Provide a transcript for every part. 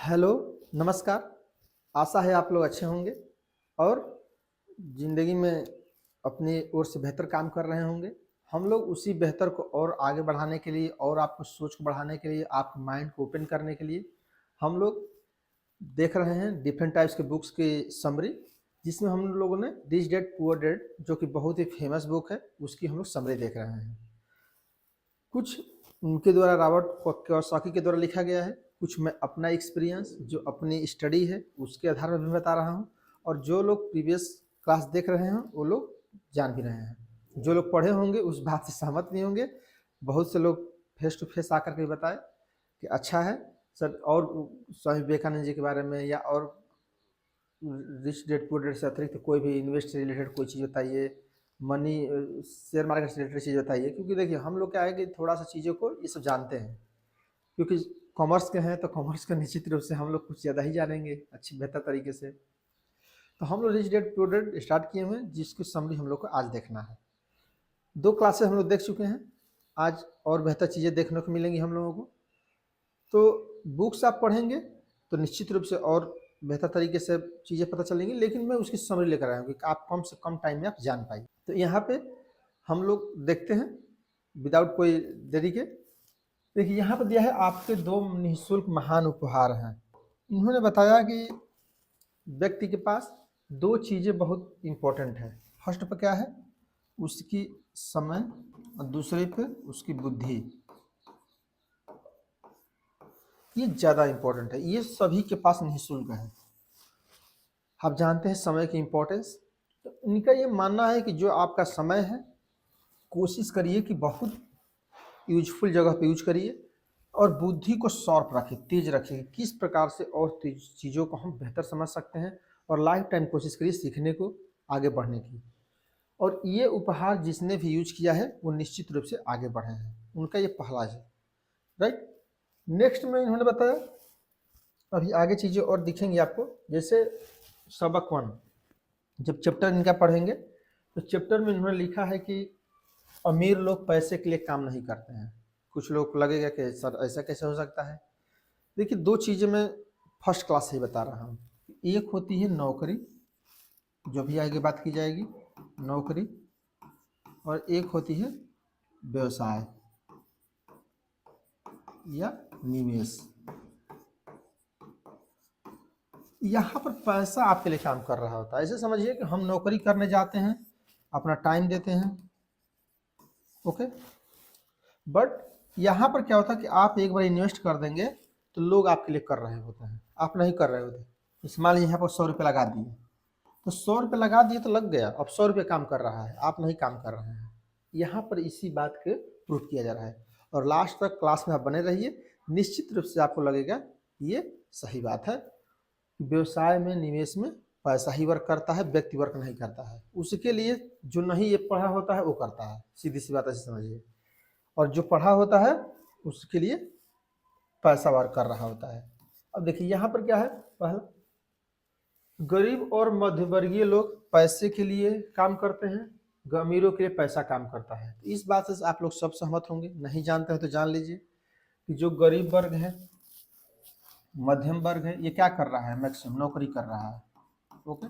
Hello, नमस्कार। आशा है आप लोग अच्छे होंगे और ज़िंदगी में अपनी ओर से बेहतर काम कर रहे होंगे। हम लोग उसी बेहतर को और आगे बढ़ाने के लिए और आपको सोच को बढ़ाने के लिए, आपके माइंड को ओपन करने के लिए हम लोग देख रहे हैं डिफरेंट टाइप्स के बुक्स की समरी, जिसमें हम लोगों ने रिच डैड पुअर डैड जो कि बहुत ही फेमस बुक है, उसकी हम लोग समरी देख रहे हैं। कुछ उनके द्वारा रॉबर्ट कियोसाकी के द्वारा लिखा गया है, कुछ मैं अपना एक्सपीरियंस जो अपनी स्टडी है उसके आधार पर भी बता रहा हूँ, और जो लोग प्रीवियस क्लास देख रहे हैं वो लोग जान भी रहे हैं। जो लोग पढ़े होंगे उस बात से सहमत नहीं होंगे। बहुत से लोग फेस टू फेस आकर के बताए कि अच्छा है सर, और स्वामी विवेकानंद जी के बारे में या और रिच डैड पुअर डैड से अतिरिक्त कोई भी इन्वेस्ट से रिलेटेड कोई चीज़ बताइए, मनी शेयर मार्केट से रिलेटेड चीज़ बताइए। क्योंकि देखिए हम लोग क्या है कि थोड़ा सा चीज़ों को ये सब जानते हैं, क्योंकि कॉमर्स के हैं तो कॉमर्स का निश्चित रूप से हम लोग कुछ ज़्यादा ही जानेंगे अच्छी बेहतर तरीके से। तो हम लोग rich dad poor dad start किए हुए हैं, जिसकी समरी हम लोग को आज देखना है। 2 क्लासेस हम लोग देख चुके हैं, आज और बेहतर चीज़ें देखने को मिलेंगी हम लोगों को। तो बुक्स आप पढ़ेंगे तो निश्चित रूप से और बेहतर तरीके से चीज़ें पता चलेंगी, लेकिन मैं उसकी समरी लेकर आया हूँ कि आप कम से कम टाइम में आप जान पाइए। तो यहाँ पे हम लोग देखते हैं विदाउट कोई देरी के। देखिए यहाँ पर दिया है आपके 2 निःशुल्क महान उपहार हैं। इन्होंने बताया कि व्यक्ति के पास 2 चीज़ें बहुत इम्पोर्टेंट हैं। फर्स्ट पे क्या है, उसकी समय, और दूसरे पे उसकी बुद्धि। ये ज़्यादा इम्पोर्टेंट है, ये सभी के पास निःशुल्क है। आप जानते हैं समय की इम्पोर्टेंस। तो इनका ये मानना है कि जो आपका समय है कोशिश करिए कि बहुत यूजफुल जगह पे यूज करिए, और बुद्धि को शार्प रखिए, तेज रखिए, किस प्रकार से और चीज़ों को हम बेहतर समझ सकते हैं, और लाइफ टाइम कोशिश करिए सीखने को, आगे बढ़ने की। और ये उपहार जिसने भी यूज किया है वो निश्चित रूप से आगे बढ़े हैं, उनका ये पहला है। राइट। नेक्स्ट में इन्होंने बताया, अभी आगे चीज़ें और दिखेंगी आपको, जैसे सबक 1 जब चैप्टर इनका पढ़ेंगे तो चैप्टर में इन्होंने लिखा है कि अमीर लोग पैसे के लिए काम नहीं करते हैं। कुछ लोग को लगेगा कि सर ऐसा कैसे हो सकता है। देखिए 2 चीज़ें मैं फर्स्ट क्लास से ही बता रहा हूँ। एक होती है नौकरी, जो भी आगे बात की जाएगी, नौकरी, और एक होती है व्यवसाय या निवेश। यहाँ पर पैसा आपके लिए काम कर रहा होता है। ऐसे समझिए कि हम नौकरी करने जाते हैं, अपना टाइम देते हैं, ओके। बट यहाँ पर क्या होता है कि आप एक बार इन्वेस्ट कर देंगे तो लोग आपके लिए कर रहे होते हैं, आप नहीं कर रहे होते। इस मान लीजिए यहाँ पर 100 रुपये लगा दिए, तो 100 रुपये लगा दिए तो लग गया, अब 100 रुपये काम कर रहा है, आप नहीं काम कर रहे हैं। यहाँ पर इसी बात को प्रूफ किया जा रहा है, और लास्ट तक क्लास में आप बने रहिए, निश्चित रूप से आपको लगेगा ये सही बात है। व्यवसाय में, निवेश में पैसा ही वर्क करता है, व्यक्ति वर्क नहीं करता है। उसके लिए जो नहीं ये पढ़ा होता है वो करता है, सीधी सी बात ऐसे समझिए। और जो पढ़ा होता है उसके लिए पैसा वर्क कर रहा होता है। अब देखिए यहाँ पर क्या है, पहला, गरीब और मध्यवर्गीय लोग पैसे के लिए काम करते हैं, अमीरों के लिए पैसा काम करता है। इस बात से आप लोग सब सहमत होंगे, नहीं जानते हैं तो जान लीजिए कि जो गरीब वर्ग है, मध्यम वर्ग है, ये क्या कर रहा है, मैक्सिमम नौकरी कर रहा है, ओके।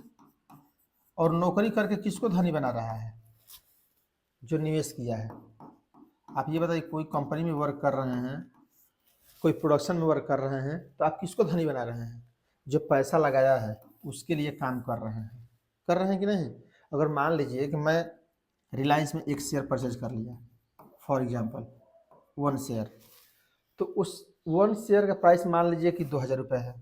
और नौकरी करके किसको धनी बना रहा है, जो निवेश किया है। आप ये बताइए, कोई कंपनी में वर्क कर रहे हैं, कोई प्रोडक्शन में वर्क कर रहे हैं, तो आप किसको धनी बना रहे हैं, जो पैसा लगाया है उसके लिए काम कर रहे हैं कि नहीं। अगर मान लीजिए कि मैं रिलायंस में एक शेयर परचेज कर लिया, फॉर एग्जांपल 1 शेयर, तो उस 1 शेयर का प्राइस मान लीजिए कि 2000 रुपये है।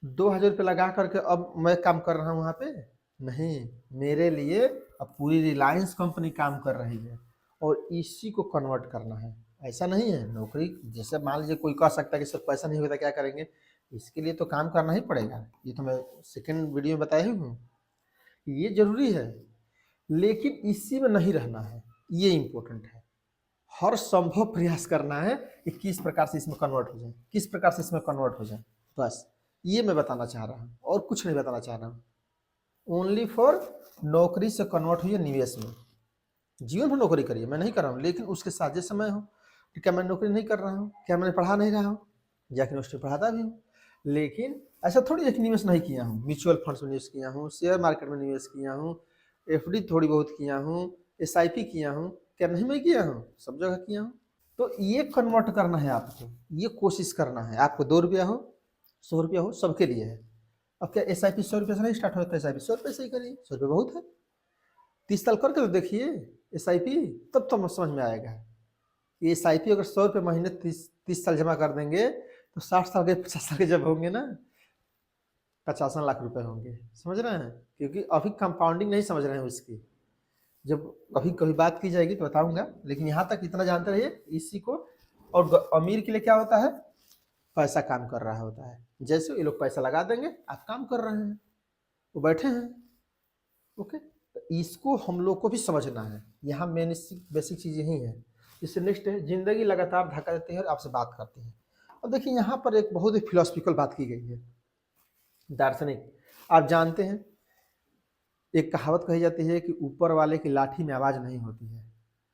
2000 रुपये लगा करके अब मैं काम कर रहा हूँ वहाँ पे, नहीं, मेरे लिए अब पूरी रिलायंस कंपनी काम कर रही है, और इसी को कन्वर्ट करना है। ऐसा नहीं है नौकरी, जैसे मान लीजिए कोई कह सकता है कि सर पैसा नहीं होता क्या करेंगे, इसके लिए तो काम करना ही पड़ेगा। ये तो मैं सेकेंड वीडियो में बताया ही हूँ, ये जरूरी है, लेकिन इसी में नहीं रहना है, ये इम्पोर्टेंट है। हर संभव प्रयास करना है कि किस प्रकार से इसमें कन्वर्ट हो जाए, किस प्रकार से इसमें कन्वर्ट हो जाए, बस ये मैं बताना चाह रहा हूँ, और कुछ नहीं बताना चाह रहा हूँ। ओनली फॉर नौकरी से कन्वर्ट हुई निवेश में। जीवन में नौकरी करिए, मैं नहीं कर रहा हूँ, लेकिन उसके साथ जैसे मैं हूँ, क्या मैं नौकरी नहीं कर रहा हूँ, क्या मैं पढ़ा नहीं रहा हूँ, जाके यूनिवर्सिटी में पढ़ाता भी हूँ। लेकिन ऐसा थोड़ी है कि निवेश नहीं किया हूँ, म्यूचुअल फंड्स में निवेश किया हूँ, शेयर मार्केट में निवेश किया हूँ, एफडी थोड़ी बहुत किया हूँ, एसआईपी किया हूँ, क्या नहीं मैं किया हूँ? सब जगह किया हूँ। तो ये कन्वर्ट करना है आपको, ये कोशिश करना है आपको। 2 रुपया हो, 100 रुपया हो, सबके लिए है। अब क्या एसआईपी 100 रुपये से नहीं स्टार्ट होता है? एसआईपी 100 रुपये से ही करिए, 100 रुपये बहुत है। 30 साल करके तो देखिए एसआईपी, तब तो समझ में आएगा। ये एसआईपी अगर 100 रुपये महीने 30 साल जमा कर देंगे तो 60 साल के 50 साल के जब होंगे ना, 55 लाख रुपए होंगे। समझ रहे हैं? क्योंकि अभी कंपाउंडिंग नहीं समझ रहे हैं उसकी। जब अभी कभी बात की जाएगी तो बताऊंगा, लेकिन यहाँ तक इतना जानते रहिए इसी को। और अमीर के लिए क्या होता है? पैसा काम कर रहा होता है। जैसे ये लोग पैसा लगा देंगे, आप काम कर रहे हैं, वो बैठे हैं। ओके, तो इसको हम लोग को भी समझना है। यहाँ मेन बेसिक चीज़ यही है। इससे नेक्स्ट है, जिंदगी लगातार धक्का देती है और आपसे बात करती है। अब देखिए यहाँ पर एक बहुत ही फिलोसफिकल बात की गई है, दार्शनिक। आप जानते हैं एक कहावत कही जाती है कि ऊपर वाले की लाठी में आवाज़ नहीं होती है,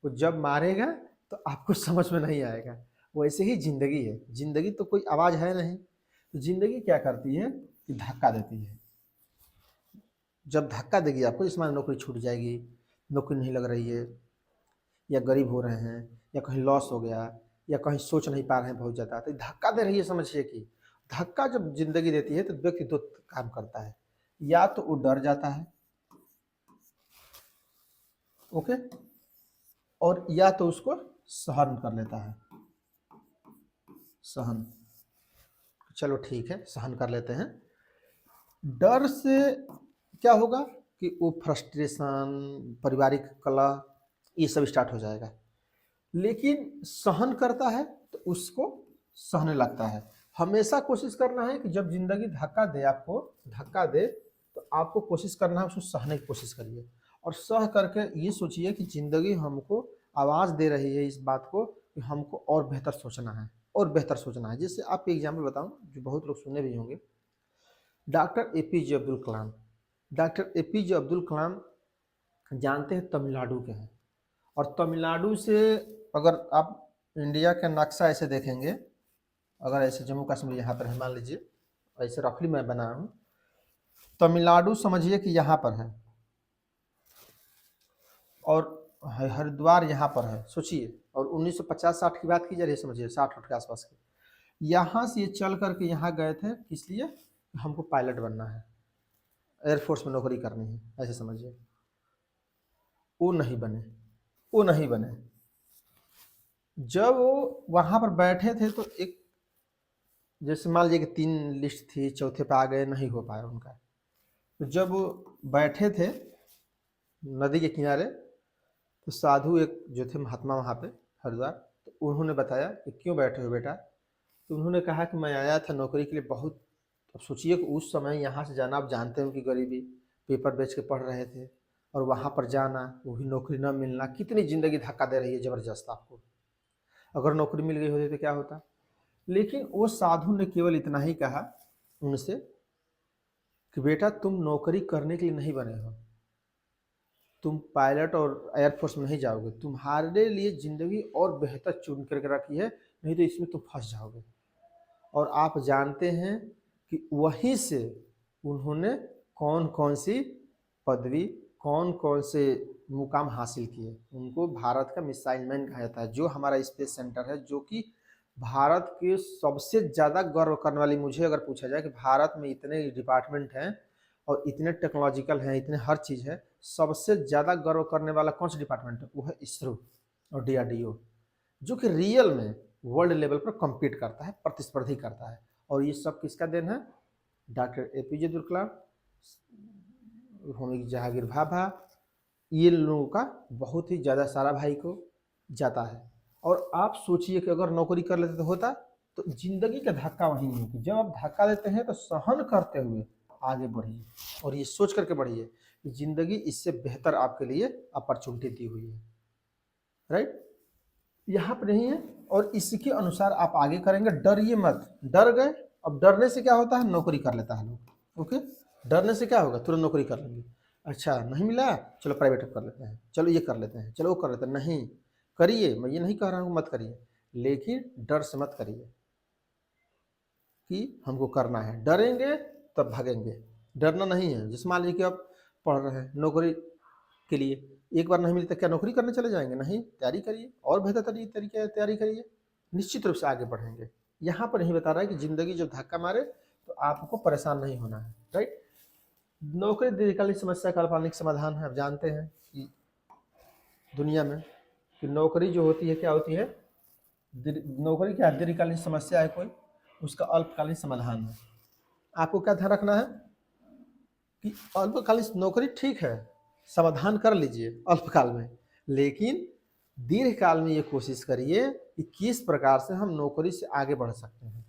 वो जब मारेगा तो आपको समझ में नहीं आएगा। वैसे ही जिंदगी है, जिंदगी तो कोई आवाज़ है नहीं। तो जिंदगी क्या करती है कि धक्का देती है। जब धक्का देगी आपको, जिसमें नौकरी छूट जाएगी, नौकरी नहीं लग रही है, या गरीब हो रहे हैं, या कहीं लॉस हो गया, या कहीं सोच नहीं पा रहे हैं बहुत ज़्यादा, तो धक्का दे रही है। समझिए कि धक्का जब जिंदगी देती है तो व्यक्ति दो काम करता है, या तो वो डर जाता है, ओके, और या तो उसको सहन कर लेता है। सहन, चलो ठीक है, सहन कर लेते हैं। डर से क्या होगा कि वो फ्रस्ट्रेशन, पारिवारिक कलह, ये सब स्टार्ट हो जाएगा। लेकिन सहन करता है तो उसको सहने लगता है। हमेशा कोशिश करना है कि जब जिंदगी धक्का दे, आपको धक्का दे, तो आपको कोशिश करना है उसको सहने की कोशिश करिए। और सह करके ये सोचिए कि जिंदगी हमको आवाज़ दे रही है इस बात को कि हमको और बेहतर सोचना है, और बेहतर सोचना है। जैसे आपको एग्जाम्पल बताऊं जो बहुत लोग सुने भी होंगे, doctor APJ Abdul Kalam. Doctor APJ Abdul Kalam जानते हैं तमिलनाडु के हैं। और तमिलनाडु से अगर आप इंडिया का नक्शा ऐसे देखेंगे, अगर ऐसे जम्मू कश्मीर यहाँ पर है मान लीजिए, ऐसे रफली मैं बनाया हूँ, तमिलनाडु समझिए कि यहाँ पर है, और हरिद्वार यहाँ पर है, सोचिए। और 1950-60 की बात की जा रही है, समझिए 60 के आसपास की। यहाँ से ये चल करके यहाँ गए थे, किस लिए? हमको पायलट बनना है, एयरफोर्स में नौकरी करनी है, ऐसे समझिए। वो नहीं बने, वो नहीं बने। जब वो वहाँ पर बैठे थे तो एक, जैसे मान लीजिए कि 3 लिस्ट थी, चौथे पे आ गए, नहीं हो पाया उनका। तो जब वो बैठे थे नदी के किनारे, तो साधु एक जो थे महात्मा वहाँ पे हरिद्वार, तो उन्होंने बताया कि क्यों बैठे हो बेटा? तो उन्होंने कहा कि मैं आया था नौकरी के लिए बहुत। अब सोचिए कि उस समय यहाँ से जाना, आप जानते हो कि गरीबी, पेपर बेच के पढ़ रहे थे, और वहाँ पर जाना, वो भी नौकरी न मिलना, कितनी ज़िंदगी धक्का दे रही है ज़बरदस्त आपको। अगर नौकरी मिल गई होती तो क्या होता? लेकिन वो साधु ने केवल इतना ही कहा उनसे कि बेटा तुम नौकरी करने के लिए नहीं बने हो, तुम पायलट और एयरफोर्स में नहीं जाओगे, तुम्हारे लिए ज़िंदगी और बेहतर चुन करके रखी है, नहीं तो इसमें तुम फंस जाओगे। और आप जानते हैं कि वहीं से उन्होंने कौन कौन सी पदवी, कौन कौन से मुकाम हासिल किए। उनको भारत का मिसाइल मैन कहा जाता है, जो हमारा स्पेस सेंटर है, जो कि भारत के सबसे ज़्यादा गर्व करने वाली, मुझे अगर पूछा जाए कि भारत में इतने डिपार्टमेंट हैं और इतने टेक्नोलॉजिकल हैं, इतने हर चीज़ है, सबसे ज़्यादा गर्व करने वाला कौन सा डिपार्टमेंट है? वो है इसरो और डीआरडीओ, जो कि रियल में वर्ल्ड लेवल पर कम्पीट करता है, प्रतिस्पर्धी करता है। और ये सब किसका देन है? डॉक्टर एपीजे अब्दुल कलाम, होमी जहांगीर भाभा, ये लोगों का बहुत ही ज़्यादा सारा भाई को जाता है। और आप सोचिए कि अगर नौकरी कर लेते तो होता, तो जिंदगी का धक्का वहीं है कि जब आप धक्का देते हैं तो सहन करते हुए आगे बढ़िए, और ये सोच करके बढ़िए कि जिंदगी इससे बेहतर आपके लिए अपॉर्चुनिटी दी हुई है, राइट? यहाँ पर नहीं है, और इसके अनुसार आप आगे करेंगे। डरिए मत। डर गए, अब डरने से क्या होता है? नौकरी कर लेता है लोग। ओके, डरने से क्या होगा? तुरंत नौकरी कर लेंगे। अच्छा नहीं मिला, चलो प्राइवेट कर लेते हैं, चलो ये कर लेते हैं, चलो वो कर लेते हैं। नहीं करिए, मैं ये नहीं कह रहा हूँ मत करिए, लेकिन डर से मत करिए। कि हमको करना है, डरेंगे तब भागेंगे। डरना नहीं है। जैसे मान लीजिए कि आप पढ़ रहे हैं नौकरी के लिए, एक बार नहीं मिली तो क्या नौकरी करने चले जाएंगे? नहीं, तैयारी करिए और बेहतर तरीके तैयारी करिए, निश्चित रूप से आगे बढ़ेंगे। यहाँ पर यही बता रहा है कि जिंदगी जब धक्का मारे तो आपको परेशान नहीं होना है, राइट। नौकरी दीर्घकालीन समस्या का अल्पकालिक समाधान है। आप जानते हैं कि दुनिया में कि नौकरी जो होती है क्या होती है, नौकरी क्या दीर्घकालीन समस्या है कोई, उसका अल्पकालीन समाधान है। आपको क्या ध्यान रखना है कि अल्पकालीन नौकरी ठीक है, समाधान कर लीजिए अल्पकाल में, लेकिन दीर्घकाल में ये कोशिश करिए कि किस प्रकार से हम नौकरी से आगे बढ़ सकते हैं।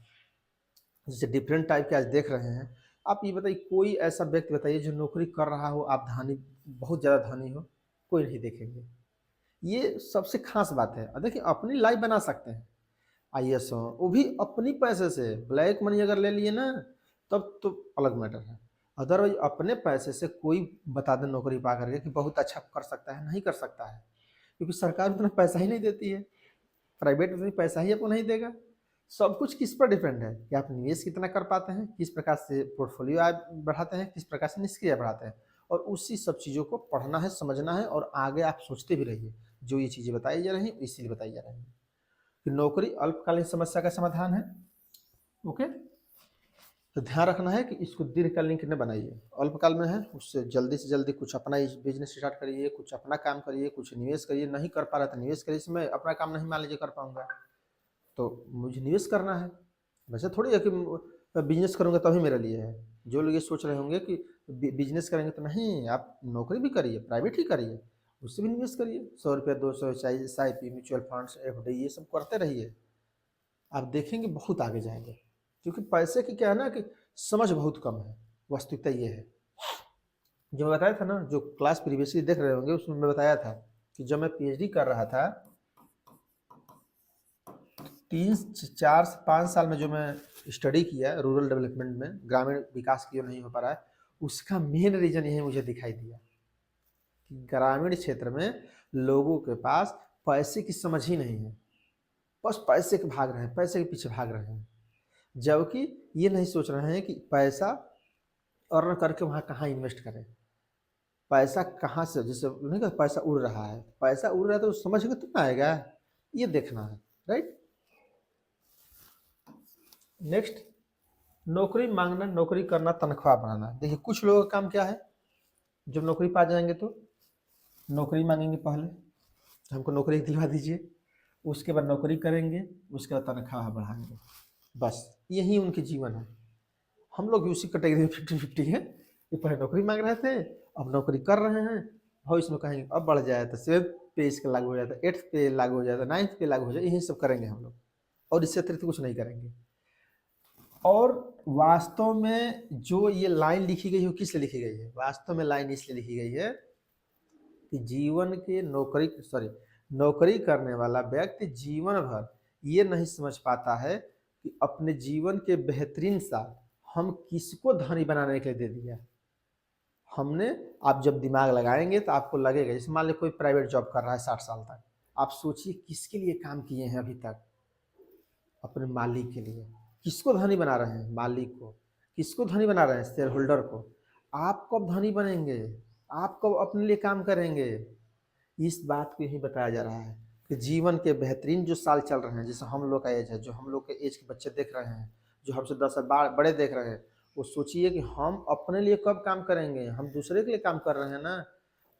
जैसे डिफरेंट टाइप के आज देख रहे हैं। आप ये बताइए, कोई ऐसा व्यक्ति बताइए जो नौकरी कर रहा हो, आप धनी, बहुत ज़्यादा धनी हो, कोई नहीं देखेंगे। ये सबसे खास बात है। देखिए, अपनी लाइफ बना सकते हैं। आईएएस हो, वो भी अपनी पैसे से, ब्लैक मनी अगर ले लिए ना तब तो अलग मैटर है। अदरवाइज अपने पैसे से कोई बता दे नौकरी पा करके कि बहुत अच्छा कर सकता है, नहीं कर सकता है, क्योंकि सरकार उतना पैसा ही नहीं देती है, प्राइवेट उतनी पैसा ही आपको नहीं देगा। सब कुछ किस पर डिपेंड है कि आप निवेश कितना कर पाते हैं, किस प्रकार से पोर्टफोलियो आप बढ़ाते हैं, किस प्रकार से निष्क्रिय बढ़ाते हैं। और उसी सब चीज़ों को पढ़ना है, समझना है, और आगे आप सोचते भी रहिए। जो ये चीज़ें बताई जा रही हैं इसीलिए बताई जा रही हैं कि नौकरी अल्पकालीन समस्या का समाधान है। ओके, तो ध्यान रखना है कि इसको दीर्घकालीन न बनाइए, अल्पकाल में है उससे जल्दी से जल्दी कुछ अपना बिजनेस स्टार्ट करिए, कुछ अपना काम करिए, कुछ निवेश करिए। नहीं कर पा रहा तो निवेश करिए। इसमें अपना काम नहीं मान लीजिए कर पाऊंगा तो मुझे निवेश करना है। वैसे थोड़ी है कि बिजनेस करूंगा तभी मेरे लिए है। जो लोग ये सोच रहे होंगे कि बिजनेस करेंगे तो नहीं, आप नौकरी भी करिए, प्राइवेट ही करिए, उससे भी निवेश करिए। 100 रुपया 200, चाहे SIP, म्यूचुअल फंड्स, FD, ये सब करते रहिए। आप देखेंगे बहुत आगे जाएंगे। क्योंकि पैसे की क्या है ना कि समझ बहुत कम है, वास्तविकता ये है। जो मैं बताया था ना, जो क्लास प्रीवियसली देख रहे होंगे उसमें मैं बताया था कि जब मैं PhD कर रहा था 3 4 5 साल में जो मैं स्टडी किया रूरल डेवलपमेंट में, ग्रामीण विकास क्यों नहीं हो पा रहा है, उसका मेन रीजन यही मुझे दिखाई दिया कि ग्रामीण क्षेत्र में लोगों के पास पैसे की समझ ही नहीं है। बस पैसे के भाग रहे हैं, पैसे के पीछे भाग रहे हैं, जबकि ये नहीं सोच रहे हैं कि पैसा अर्न करके वहाँ कहाँ इन्वेस्ट करें, पैसा कहाँ से, जैसे नहीं कहते पैसा उड़ रहा है, पैसा उड़ रहा है तो समझ के तो आएगा, ये देखना है, राइट। नेक्स्ट, नौकरी मांगना, नौकरी करना, तनख्वाह बढ़ाना। देखिए कुछ लोगों का काम क्या है, जब नौकरी पा जाएंगे तो नौकरी मांगेंगे, पहले हमको नौकरी दिलवा दीजिए, उसके बाद नौकरी करेंगे, उसके बाद तनख्वाह बढ़ाएंगे। बस यही उनके जीवन है। हम लोग भी उसी कैटेगरी में 50-50 है कि पहले नौकरी मांग रहे थे, अब नौकरी कर रहे हैं, भविष्य में कहेंगे अब बढ़ जाए तो 7th पे इसका लागू हो जाता है, 8th पे लागू हो जाता है, 9th पे लागू हो जाए, यही सब करेंगे हम लोग, और इससे अतिरिक्त कुछ नहीं करेंगे। और वास्तव में जो ये लाइन लिखी गई है वो किस लिए लिखी गई है? वास्तव में लाइन इसलिए लिखी गई है कि जीवन के नौकरी करने वाला व्यक्ति जीवन भर ये नहीं समझ पाता है कि अपने जीवन के बेहतरीन साल हम किसको धनी बनाने के लिए दे दिया हमने। आप जब दिमाग लगाएंगे तो आपको लगेगा, जैसे मान लो कोई प्राइवेट जॉब कर रहा है 60 साल तक, आप सोचिए किसके लिए काम किए हैं अभी तक, अपने मालिक के लिए। किसको धनी बना रहे हैं? मालिक को। किसको धनी बना रहे हैं? शेयर होल्डर को। आप कब धनी बनेंगे? आप कब अपने लिए काम करेंगे? इस बात को यही बताया जा रहा है कि जीवन के बेहतरीन जो साल चल रहे हैं, जैसे हम लोग का एज है, जो हम लोग के एज के बच्चे देख रहे हैं, जो हमसे 10 साल बड़े देख रहे हैं, वो सोचिए कि हम अपने लिए कब काम करेंगे। हम दूसरे के लिए काम कर रहे हैं ना।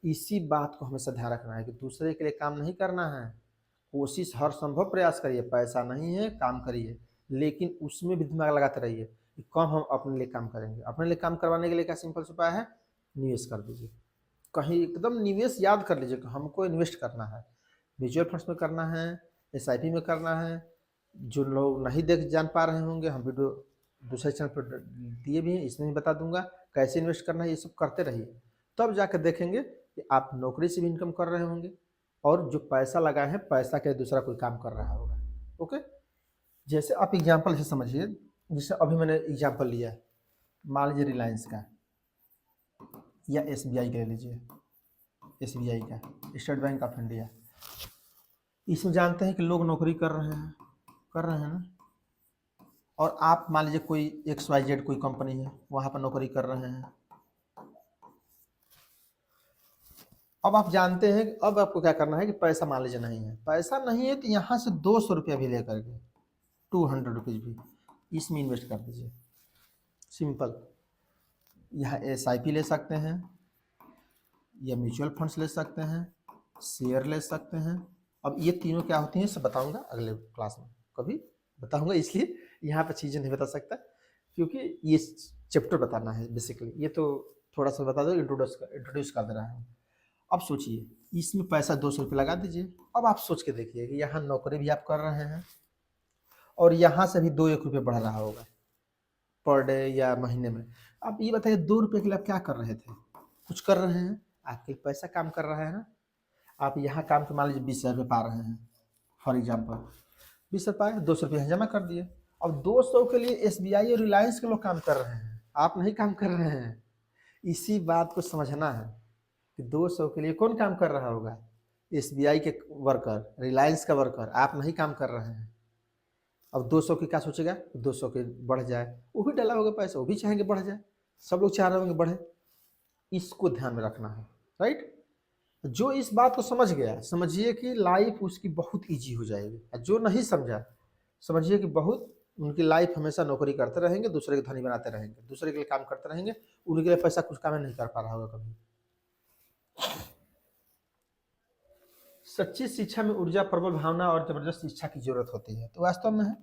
इसी बात को हमेशा ध्यान रखना है कि दूसरे के लिए काम नहीं करना है। कोशिश हर संभव प्रयास करिए, पैसा नहीं है काम करिए, लेकिन उसमें भी दिमाग लगाते रहिए कि कब हम अपने लिए काम करेंगे। अपने लिए काम करवाने के लिए क्या सिंपल सा उपाय है? निवेश कर दीजिए। कहीं एकदम निवेश याद कर लीजिए कि हमको इन्वेस्ट करना है, म्यूचुअल फंड्स में करना है, SIP में करना है। जो लोग नहीं देख जान पा रहे होंगे, हम वीडियो दूसरे चैनल पर दिए भी हैं, इसमें भी बता दूंगा कैसे इन्वेस्ट करना है। ये सब करते रहिए, तब जाकर देखेंगे कि आप नौकरी से भी इनकम कर रहे होंगे, और जो पैसा लगाए हैं पैसा के दूसरा कोई काम कर रहा होगा। ओके, जैसे आप एग्जाम्पल से समझिए, जैसे अभी मैंने एग्जाम्पल लिया है, मान लीजिए रिलायंस का या SBI का ले लीजिए, SBI का, स्टेट बैंक ऑफ इंडिया। इसमें जानते हैं कि लोग नौकरी कर रहे हैं ना। और आप मान लीजिए कोई XYZ कोई कंपनी है, वहाँ पर नौकरी कर रहे हैं। अब आप जानते हैं कि अब आपको क्या करना है कि पैसा मान लीजिए नहीं है, पैसा नहीं है तो यहाँ से 200 रुपया भी लेकर के 200 रुपीज़ भी इसमें इन्वेस्ट कर दीजिए। सिंपल। यहाँ SIP ले सकते हैं या म्यूचुअल फंड्स ले सकते हैं, शेयर ले सकते हैं। अब ये तीनों क्या होती हैं सब बताऊंगा अगले क्लास में, कभी बताऊंगा, इसलिए यहाँ पर चीज़ें नहीं बता सकता क्योंकि ये चैप्टर बताना है बेसिकली। ये तो थोड़ा सा बता दो, इंट्रोड्यूस कर दे रहा हूँ। अब सोचिए इसमें पैसा 200 रुपये लगा दीजिए। अब आप सोच के देखिए कि यहाँ नौकरी भी आप कर रहे हैं और यहाँ से भी 2-1 रुपये बढ़ रहा होगा पर डे या महीने में। आप ये बताइए 2 रुपये के लिए आप क्या कर रहे थे? कुछ कर रहे हैं, आपके पैसा काम कर रहा है ना। आप यहाँ काम के मान लीजिए 20,000 रुपये पा रहे हैं फॉर एग्जाम्पल, 20 रुपये पाए, 200 रुपये जमा कर दिए। अब 200 के लिए SBI और रिलायंस के लोग काम कर रहे हैं, आप नहीं काम कर रहे हैं। इसी बात को समझना है कि 200 के लिए कौन काम कर रहा होगा? SBI के वर्कर, रिलायंस का वर्कर, आप नहीं काम कर रहे हैं। अब 200 की क्या सोचेगा? 200 के बढ़ जाए, वो भी डाला होगा पैसा, वो भी चाहेंगे बढ़ जाए, सब लोग चाह रहे होंगे बढ़े। इसको ध्यान में रखना है, राइट। जो इस बात को समझ गया, समझिए कि लाइफ उसकी बहुत इजी हो जाएगी। जो नहीं समझा, समझिए कि बहुत उनकी लाइफ हमेशा नौकरी करते रहेंगे, दूसरे के धनी बनाते रहेंगे, दूसरे के लिए काम करते रहेंगे, उनके लिए पैसा कुछ काम नहीं कर पा रहा होगा कभी। सच्ची शिक्षा में ऊर्जा, प्रबल भावना और जबरदस्त इच्छा की जरूरत होती है। तो वास्तव में है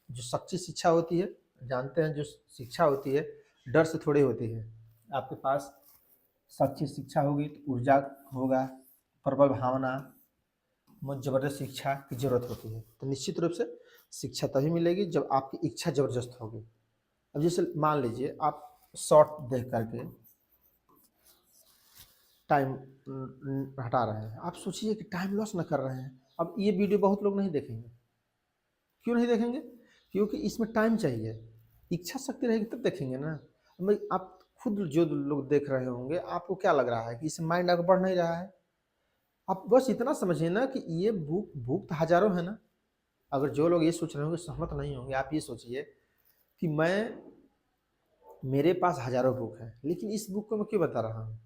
जो सच्ची शिक्षा होती है, जानते हैं जो शिक्षा होती है डर से थोड़ी होती है। आपके पास सच्ची शिक्षा होगी तो ऊर्जा होगा, प्रबल भावना, जबरदस्त इच्छा की जरूरत होती है। तो निश्चित रूप से शिक्षा तभी मिलेगी जब आपकी इच्छा जबरदस्त होगी। अब जैसे मान लीजिए आप शॉर्ट देख करके टाइम हटा रहे हैं, आप सोचिए कि टाइम लॉस न कर रहे हैं। अब ये वीडियो बहुत लोग नहीं देखेंगे, क्यों नहीं देखेंगे? क्योंकि इसमें टाइम चाहिए, इच्छा शक्ति रहेगी तब देखेंगे ना। मैं आप खुद जो लोग देख रहे होंगे, आपको क्या लग रहा है कि इससे माइंड आगे बढ़ नहीं रहा है? आप बस इतना समझिए ना कि ये बुक तो हजारों है ना। अगर जो लोग ये सोच रहे होंगे सहमत नहीं होंगे, आप ये सोचिए कि मेरे पास हजारों बुक है, लेकिन इस बुक को मैं क्यों बता रहा हूँ?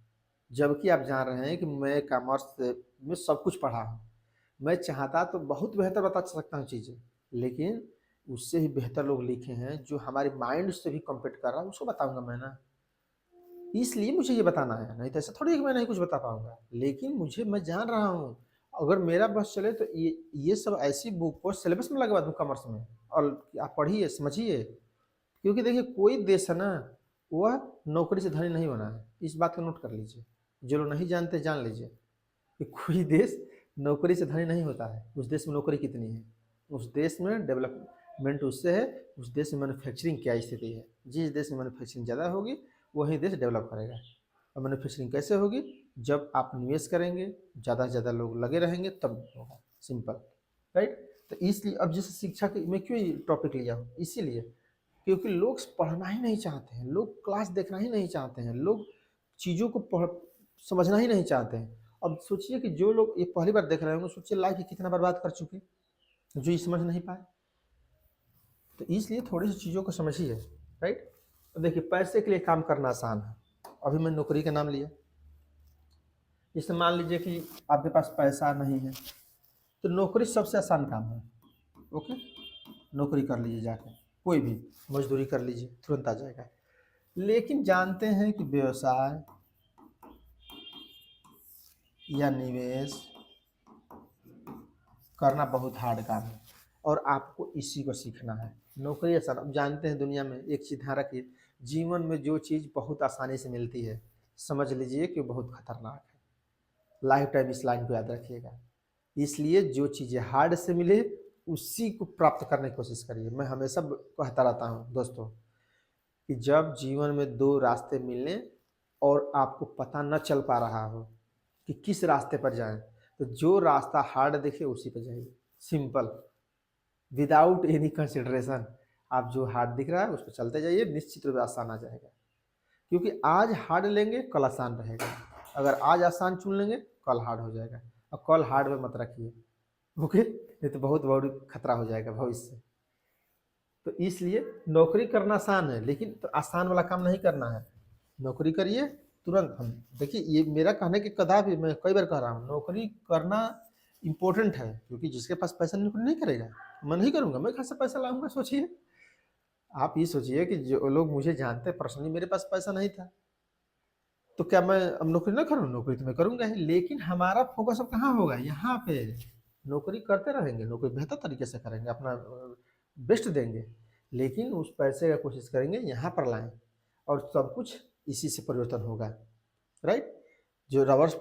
जबकि आप जान रहे हैं कि मैं कॉमर्स में सब कुछ पढ़ा हूँ, मैं चाहता तो बहुत बेहतर बता सकता हूँ चीज़ें, लेकिन उससे ही बेहतर लोग लिखे हैं जो हमारे माइंड से भी कम्पीट कर रहा है, उसको बताऊंगा मैं ना। इसलिए मुझे ये बताना है, नहीं तो ऐसा थोड़ी है कि मैं नहीं कुछ बता पाऊंगा। लेकिन मैं जान रहा हूँ अगर मेरा बस चले तो ये सब ऐसी बुक को सिलेबस में लगवा दूँ कॉमर्स में, और आप पढ़िए समझिए। क्योंकि देखिए कोई देश है ना, वह नौकरी से धनी नहीं बना है, इस बात को नोट कर लीजिए। जो लोग नहीं जानते जान लीजिए कि कोई देश नौकरी से धनी नहीं होता है। उस देश में नौकरी कितनी है, उस देश में डेवलपमेंट उससे है, उस देश में मैन्युफैक्चरिंग क्या स्थिति है। जिस देश में मैन्युफैक्चरिंग ज़्यादा होगी वही देश डेवलप करेगा। और मैन्युफैक्चरिंग कैसे होगी? जब आप निवेश करेंगे, ज़्यादा से ज़्यादा लोग लगे रहेंगे तब होगा, सिंपल, राइट। तो इसलिए अब जैसे शिक्षा की मैं क्यों टॉपिक लिया हूँ, इसीलिए क्योंकि लोग पढ़ना ही नहीं चाहते हैं, लोग क्लास देखना ही नहीं चाहते हैं, लोग चीज़ों को समझना ही नहीं चाहते हैं। अब सोचिए कि जो लोग ये पहली बार देख रहे होंगे, सोचिए लाइफ कितना बर्बाद कर चुके जो ये समझ नहीं पाए। तो इसलिए थोड़ी सी चीज़ों को समझिए, राइट। तो देखिए पैसे के लिए काम करना आसान है। अभी मैं नौकरी का नाम लिया, जैसे मान लीजिए कि आपके पास पैसा नहीं है तो नौकरी सबसे आसान काम है। ओके, नौकरी कर लीजिए, जाकर कोई भी मजदूरी कर लीजिए, तुरंत आ जाएगा। लेकिन जानते हैं कि व्यवसाय या निवेश करना बहुत हार्ड काम है और आपको इसी को सीखना है। नौकरी आसान, अब जानते हैं दुनिया में एक चीज़ ध्यान रखिए, जीवन में जो चीज़ बहुत आसानी से मिलती है समझ लीजिए कि बहुत खतरनाक है। लाइफ टाइम इस लाइन को याद रखिएगा। इसलिए जो चीज़ें हार्ड से मिले उसी को प्राप्त करने की कोशिश करिए। मैं हमेशा कहता रहता हूँ दोस्तों कि जब जीवन में दो रास्ते मिलें और आपको पता न चल पा रहा हो कि किस रास्ते पर जाएं, तो जो रास्ता हार्ड दिखे उसी पर जाइए, सिंपल, विदाउट एनी कंसिडरेशन। आप जो हार्ड दिख रहा है उस पर चलते जाइए, निश्चित रूप से आसान आ जाएगा। क्योंकि आज हार्ड लेंगे कल आसान रहेगा, अगर आज आसान चुन लेंगे कल हार्ड हो जाएगा। और कल हार्ड में मत रखिए, ओके, नहीं तो बहुत बड़ी खतरा हो जाएगा भविष्य। तो इसलिए नौकरी करना आसान है, लेकिन तो आसान वाला काम नहीं करना है। नौकरी करिए तुरंत। हम देखिए, ये मेरा कहने के कदापि मैं कई बार कह रहा हूँ, नौकरी करना इम्पोर्टेंट है, क्योंकि जिसके पास पैसा नौकरी नहीं करेगा। मैं नहीं करूँगा, मैं कहाँ से पैसा लाऊंगा? सोचिए, आप ये सोचिए कि जो लोग मुझे जानते हैं पर्सनली, मेरे पास पैसा नहीं था, तो क्या मैं अब नौकरी ना करूँ? नौकरी तो मैं करूँगा ही, लेकिन हमारा फोकस अब कहाँ होगा? यहाँ पे। नौकरी करते रहेंगे, नौकरी बेहतर तरीके से करेंगे, अपना बेस्ट देंगे, लेकिन उस पैसे का कोशिश करेंगे यहाँ पर लाएं, और सब कुछ इसी से परिवर्तन होगा। राइट? जो रॉबर्ट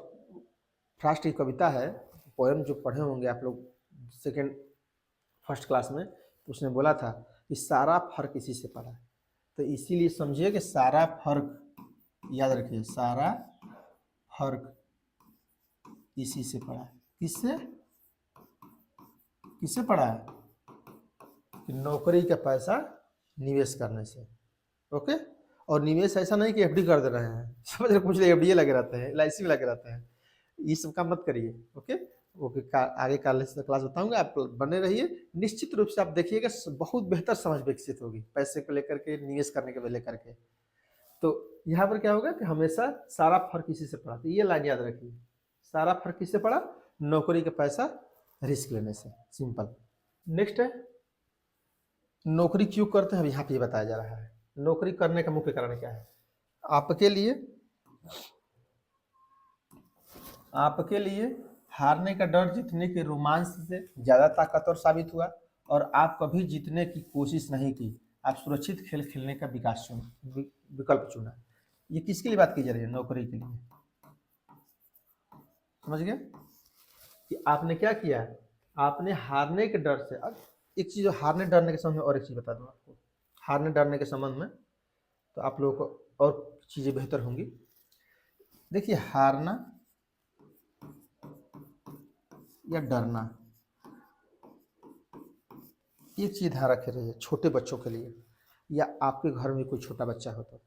फ्रॉस्ट की कविता है, पोएम जो पढ़े होंगे आप लोग सेकेंड फर्स्ट क्लास में, उसने बोला था कि सारा फर्क इसी से पड़ा है। तो इसीलिए समझिए कि सारा फर्क, याद रखिए, सारा फर्क इसी से पड़ा है। किससे? किससे पड़ा है? कि नौकरी का पैसा निवेश करने से। ओके? और निवेश ऐसा नहीं कि एफडी कर दे रहे हैं, समझ रहे? कुछ लोग एफडी लगे रहते हैं, एलआईसी में लगे रहते हैं, ये सब काम मत करिए। ओके? ओके, आगे क्लास बताऊंगा, आप बने रहिए। निश्चित रूप से आप देखिएगा बहुत बेहतर समझ विकसित होगी पैसे को लेकर के, निवेश करने को लेकर के। तो यहाँ पर क्या होगा कि हमेशा सारा फर्क इसी से पड़ा। तो ये लाइन याद रखिए, सारा फर्क किससे पड़ा? नौकरी का पैसा रिस्क लेने से। सिंपल। नेक्स्ट है, नौकरी क्यों करते हैं? अब यहाँ पे ये बताया जा रहा है, नौकरी करने का मुख्य कारण क्या है। आपके लिए हारने का डर जीतने के रोमांच से ज़्यादा ताकतवर साबित हुआ, और आप कभी जीतने की कोशिश नहीं की। आप सुरक्षित खेल खेलने का विकल्प चुना। ये किसके लिए बात की जा रही है? नौकरी के लिए। समझ गए कि आपने क्या किया? आपने हारने के डर से, अब एक चीज़, हारने डरने के संबंध में और एक चीज़ बता दूँ आपको। हारने डरने के संबंध में तो आप लोगों को और चीज़ें बेहतर होंगी। देखिए, हारना या डरना, एक चीज़ ध्यान रखे रहिए, छोटे बच्चों के लिए, या आपके घर में कोई छोटा बच्चा हो, तो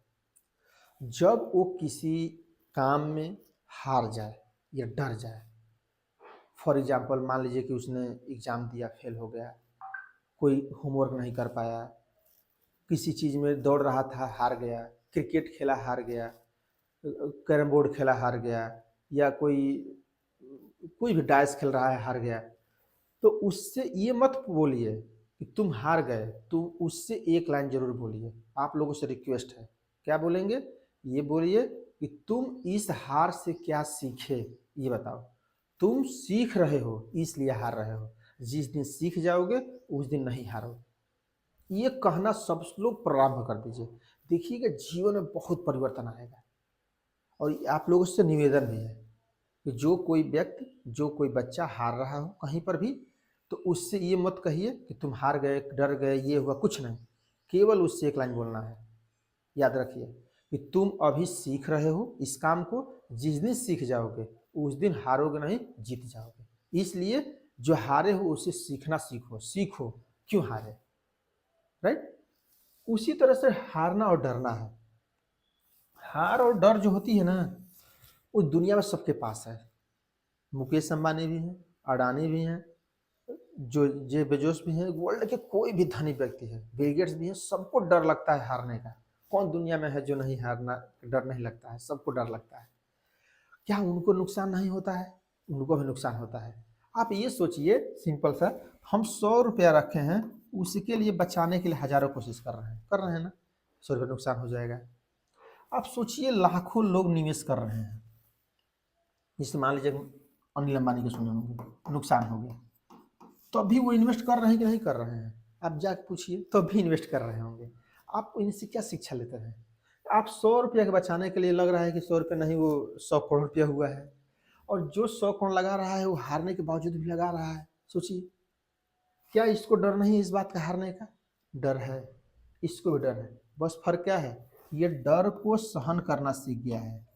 जब वो किसी काम में हार जाए या डर जाए, फॉर एग्जाम्पल मान लीजिए कि उसने एग्ज़ाम दिया, फेल हो गया, कोई होमवर्क नहीं कर पाया, किसी चीज़ में दौड़ रहा था, हार गया, क्रिकेट खेला हार गया, कैरम बोर्ड खेला हार गया, या कोई भी डाइस खेल रहा है हार गया, तो उससे ये मत बोलिए कि तुम हार गए, तुम उससे एक लाइन जरूर बोलिए। आप लोगों से रिक्वेस्ट है, क्या बोलेंगे? ये बोलिए कि तुम इस हार से क्या सीखे, ये बताओ। तुम सीख रहे हो इसलिए हार रहे हो, जिस दिन सीख जाओगे उस दिन नहीं हारोगे। ये कहना सब लोग प्रारंभ कर दीजिए, देखिएगा जीवन में बहुत परिवर्तन आएगा। और आप लोगों से निवेदन भी है कि जो कोई व्यक्ति, जो कोई बच्चा हार रहा हो कहीं पर भी, तो उससे ये मत कहिए कि तुम हार गए, डर गए, ये हुआ, कुछ नहीं। केवल उससे एक लाइन बोलना है, याद रखिए कि तुम अभी सीख रहे हो इस काम को, जिस दिन सीख जाओगे उस दिन हारोगे नहीं, जीत जाओगे। इसलिए जो हारे हो उससे सीखना सीखो, सीखो क्यों हारे। राइट? उसी तरह से हारना और डरना है। हार और डर जो होती है ना, वो दुनिया में सबके पास है। मुकेश अंबानी भी हैं, अडानी भी हैं, जो जे बेजोस भी हैं, वर्ल्ड के कोई भी धनी व्यक्ति है, बिल गेट्स भी हैं, सबको डर लगता है हारने का। कौन दुनिया में है जो नहीं हारना, डर नहीं लगता है? सबको डर लगता है। क्या उनको नुकसान नहीं होता है? उनको भी नुकसान होता है। आप ये सोचिए सिंपल सा, हम 100 रुपया रखे हैं, उसके लिए बचाने के लिए हजारों कोशिश कर रहे हैं ना, 100 रुपये नुकसान हो जाएगा। आप सोचिए लाखों लोग निवेश कर रहे हैं, जैसे मान लीजिए अनिल अंबानी के सुने होंगे, नुकसान हो गया, तो अभी वो इन्वेस्ट कर रहे हैं कि नहीं कर रहे हैं? आप जाके पूछिए, तो भी इन्वेस्ट कर रहे होंगे। आप इनसे क्या शिक्षा लेते हैं? आप 100 रुपया के बचाने के लिए लग रहा है कि 100 रुपया नहीं, वो 100 करोड़ रुपया हुआ है, और जो 100 करोड़ लगा रहा है वो हारने के बावजूद भी लगा रहा है। सोचिए, क्या इसको डर नहीं है इस बात का? हारने का डर है, इसको भी डर है। बस फर्क क्या है? ये डर को सहन करना सीख गया है,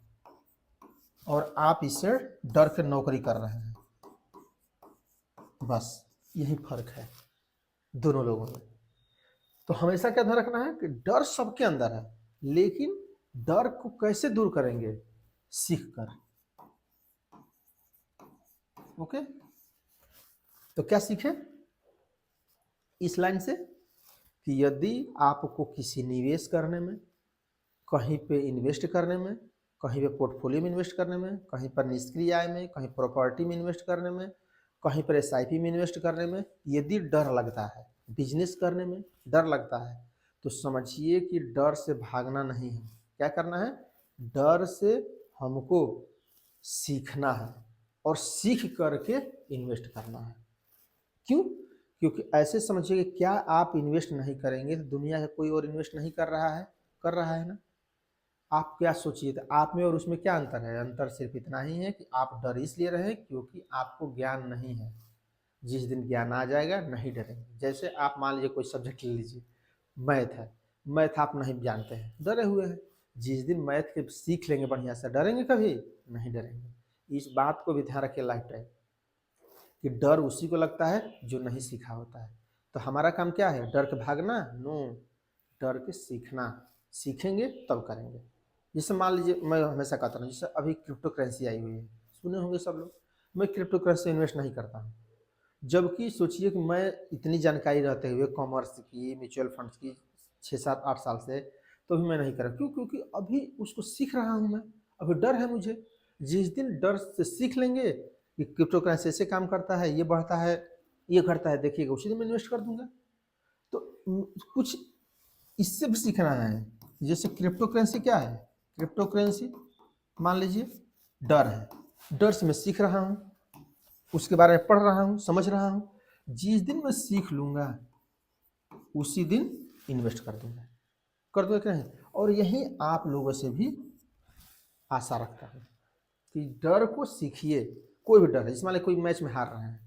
और आप इससे डर के नौकरी कर रहे हैं। बस यही फर्क है दोनों लोगों में। तो हमेशा क्या ध्यान रखना है कि डर सबके अंदर है, लेकिन डर को कैसे दूर करेंगे? सीख कर। ओके? तो क्या सीखे इस लाइन से? कि यदि आपको किसी निवेश करने में, कहीं पे इन्वेस्ट करने में, कहीं पे पोर्टफोलियो में इन्वेस्ट करने में, कहीं पर निष्क्रिय आय में, कहीं प्रॉपर्टी में इन्वेस्ट करने में, कहीं पर एसआईपी में इन्वेस्ट करने में यदि डर लगता है, बिजनेस करने में डर लगता है, तो समझिए कि डर से भागना नहीं है। क्या करना है? डर से हमको सीखना है और सीख करके इन्वेस्ट करना है। क्यों? क्योंकि ऐसे समझिए कि क्या आप इन्वेस्ट नहीं करेंगे तो दुनिया का कोई और इन्वेस्ट नहीं कर रहा है? कर रहा है ना। आप क्या सोचिए, तो आप में और उसमें क्या अंतर है? अंतर सिर्फ इतना ही है कि आप डर इसलिए रहे क्योंकि आपको ज्ञान नहीं है। जिस दिन ज्ञान आ जाएगा नहीं डरेंगे। जैसे आप मान लीजिए कोई सब्जेक्ट ले लीजिए, मैथ है, मैथ आप नहीं जानते हैं, डरे हुए हैं। जिस दिन मैथ के सीख लेंगे बढ़िया से, डरेंगे कभी? नहीं डरेंगे। इस बात को भी ध्यान रखिए लाइफ टाइम, कि डर उसी को लगता है जो नहीं सीखा होता है। तो हमारा काम क्या है? डर के भागना? नो, डर के सीखना। सीखेंगे तब करेंगे। जैसे मान लीजिए, मैं हमेशा कहता हूँ, जैसे अभी क्रिप्टो करेंसी आई हुई है, सुने होंगे सब लोग। मैं क्रिप्टो करेंसी इन्वेस्ट नहीं करता हूँ, जबकि सोचिए कि मैं इतनी जानकारी रहते हुए कॉमर्स की, म्यूचुअल फंड्स की 6 7 8 साल से, तो भी मैं नहीं कर रहा। क्यों? क्योंकि अभी उसको सीख रहा हूँ मैं, अभी डर है मुझे। जिस दिन डर से सीख लेंगे कि क्रिप्टो करेंसी ऐसे काम करता है, ये बढ़ता है, ये घटता है, देखिएगा उसी दिन मैं इन्वेस्ट कर दूंगा। तो कुछ इससे भी सीखना है। जैसे क्रिप्टो करेंसी क्या है? क्रिप्टो करेंसी मान लीजिए डर है, डर से मैं सीख रहा हूँ, उसके बारे में पढ़ रहा हूँ, समझ रहा हूँ। जिस दिन मैं सीख लूँगा उसी दिन इन्वेस्ट कर दूंगा कि नहीं। और यही आप लोगों से भी आशा रखता हूँ कि डर को सीखिए। कोई भी डर है, जैसे मान लीजिए कोई मैच में हार रहे हैं,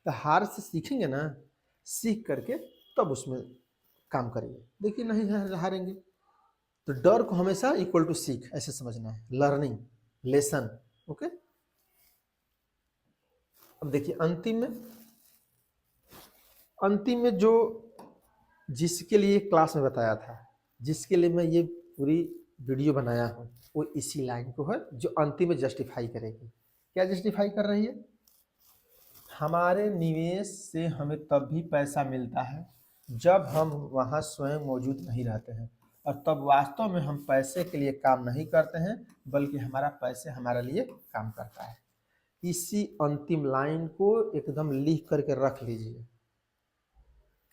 तो हार से सीखेंगे ना, सीख करके तब उसमें काम करिए। देखिए नहीं हारेंगे। तो डर को हमेशा इक्वल टू सीख ऐसे समझना है, लर्निंग, लेसन। ओके। अब देखिए अंतिम में जो जिसके लिए क्लास में बताया था, जिसके लिए मैं ये पूरी वीडियो बनाया हूँ, वो इसी लाइन को है जो अंतिम में जस्टिफाई करेगी। क्या जस्टिफाई कर रही है? हमारे निवेश से हमें तब भी पैसा मिलता है जब हम वहाँ स्वयं मौजूद नहीं रहते हैं, और तब वास्तव में हम पैसे के लिए काम नहीं करते हैं, बल्कि हमारा पैसे हमारे लिए काम करता है। इसी अंतिम लाइन को एकदम लिख करके रख लीजिए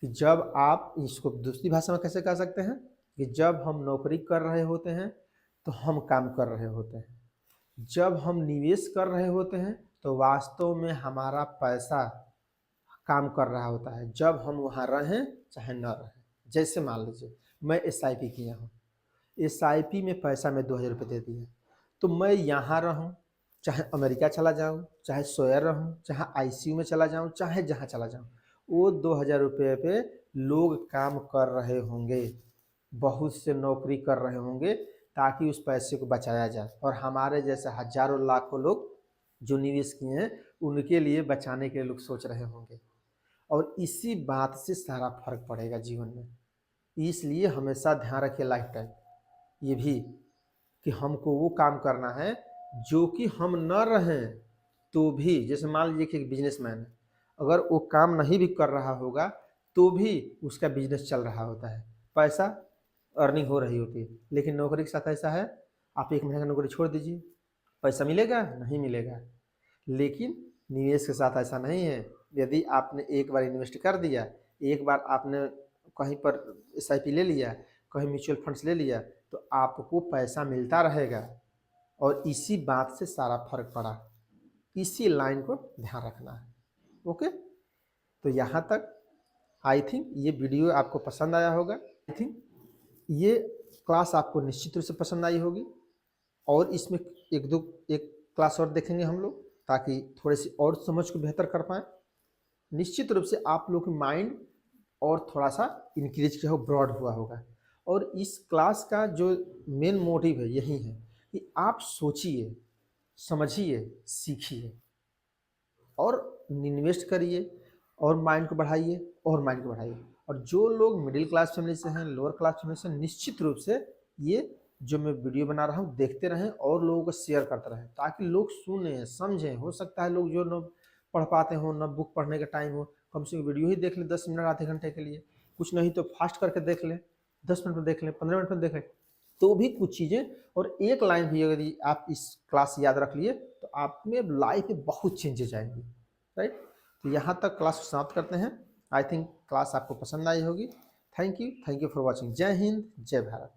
कि जब आप, इसको दूसरी भाषा में कैसे कह सकते हैं, कि जब हम नौकरी कर रहे होते हैं तो हम काम कर रहे होते हैं, जब हम निवेश कर रहे होते हैं तो वास्तव में हमारा पैसा काम कर रहा होता है, जब हम वहाँ रहें चाहे न रहें। जैसे मान लीजिए मैं एसआईपी किया हूँ, एसआईपी में पैसा मैं 2000 रुपये दे दिया, तो मैं यहाँ रहूँ, चाहे अमेरिका चला जाऊँ, चाहे सोया रहूँ, चाहे आईसीयू में चला जाऊँ, चाहे जहाँ चला जाऊँ, वो 2000 रुपये पे लोग काम कर रहे होंगे, बहुत से नौकरी कर रहे होंगे ताकि उस पैसे को बचाया जाए। और हमारे जैसे हजारों लाखों लोग जो निवेश किए हैं उनके लिए बचाने के लिए लोग सोच रहे होंगे। और इसी बात से सारा फर्क पड़ेगा जीवन में। इसलिए हमेशा ध्यान रखिए लाइफ टाइम ये भी, कि हमको वो काम करना है जो कि हम न रहें तो भी। जैसे मान लीजिए कि एक बिजनेसमैन है, अगर वो काम नहीं भी कर रहा होगा तो भी उसका बिजनेस चल रहा होता है, पैसा अर्निंग हो रही होती है। लेकिन नौकरी के साथ ऐसा है, आप 1 महीने का नौकरी छोड़ दीजिए, पैसा मिलेगा? नहीं मिलेगा। लेकिन निवेश के साथ ऐसा नहीं है। यदि आपने एक बार इन्वेस्ट कर दिया, एक बार आपने कहीं पर एसआईपी ले लिया, कहीं म्यूचुअल फंड्स ले लिया, तो आपको पैसा मिलता रहेगा। और इसी बात से सारा फर्क पड़ा, इसी लाइन को ध्यान रखना है। ओके। तो यहाँ तक आई थिंक ये वीडियो आपको पसंद आया होगा। आई थिंक ये क्लास आपको निश्चित रूप से पसंद आई होगी, और इसमें एक क्लास और देखेंगे हम लोग, ताकि थोड़ी सी और समझ को बेहतर कर पाएँ। निश्चित रूप से आप लोग की माइंड और थोड़ा सा इंक्रीज किया हो, ब्रॉड हुआ होगा। और इस क्लास का जो मेन मोटिव है यही है कि आप सोचिए, समझिए, सीखिए और इन्वेस्ट करिए, और माइंड को बढ़ाइए, और माइंड को बढ़ाइए। और जो लोग मिडिल क्लास फैमिली से हैं, लोअर क्लास फैमिली से, निश्चित रूप से ये जो मैं वीडियो बना रहा हूँ देखते रहें और लोगों को शेयर करते रहें, ताकि लोग सुने समझें। हो सकता है लोग जो न पढ़ पाते हो, न बुक पढ़ने का टाइम हो, कम से कम वीडियो ही देख ले 10 मिनट आधे घंटे के लिए, कुछ नहीं तो फास्ट करके देख लें, 10 मिनट में देख लें, 15 मिनट में देख लें, तो भी कुछ चीज़ें और एक लाइन भी यदि आप इस क्लास याद रख लिए तो आप में लाइफ में बहुत चेंजेज आएंगे, राइट। तो यहाँ तक क्लास समाप्त करते हैं। आई थिंक क्लास आपको पसंद आई होगी। Thank you for watching. जय हिंद, जय भारत।